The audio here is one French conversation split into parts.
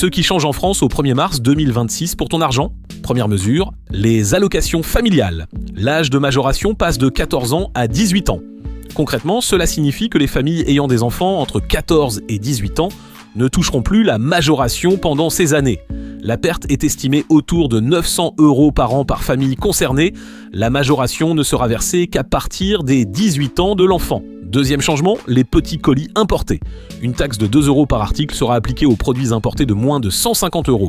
ce qui change en France au 1er mars 2026 pour ton argent. Première mesure, les allocations familiales. L'âge de majoration passe de 14 ans à 18 ans. Concrètement, cela signifie que les familles ayant des enfants entre 14 et 18 ans ne toucheront plus la majoration pendant ces années. La perte est estimée autour de 900 € par an par famille concernée. La majoration ne sera versée qu'à partir des 18 ans de l'enfant. Deuxième changement, les petits colis importés. Une taxe de 2 € par article sera appliquée aux produits importés de moins de 150 €.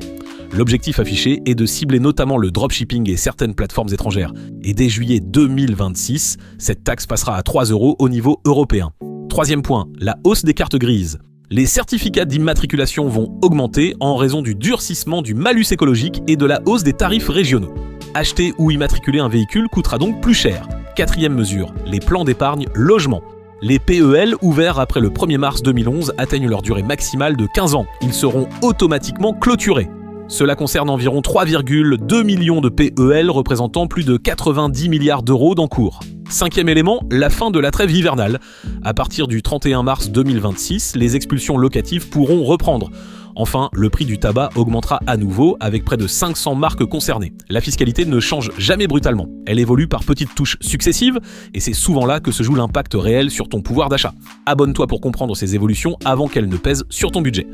L'objectif affiché est de cibler notamment le dropshipping et certaines plateformes étrangères. Et dès juillet 2026, cette taxe passera à 3 € au niveau européen. Troisième point, la hausse des cartes grises. Les certificats d'immatriculation vont augmenter en raison du durcissement du malus écologique et de la hausse des tarifs régionaux. Acheter ou immatriculer un véhicule coûtera donc plus cher. Quatrième mesure, les plans d'épargne logement. Les PEL ouverts après le 1er mars 2011 atteignent leur durée maximale de 15 ans. Ils seront automatiquement clôturés. Cela concerne environ 3,2 millions de PEL représentant plus de 90 milliards d'euros d'encours. Cinquième élément, la fin de la trêve hivernale. À partir du 31 mars 2026, les expulsions locatives pourront reprendre. Enfin, le prix du tabac augmentera à nouveau avec près de 500 marques concernées. La fiscalité ne change jamais brutalement. Elle évolue par petites touches successives et c'est souvent là que se joue l'impact réel sur ton pouvoir d'achat. Abonne-toi pour comprendre ces évolutions avant qu'elles ne pèsent sur ton budget.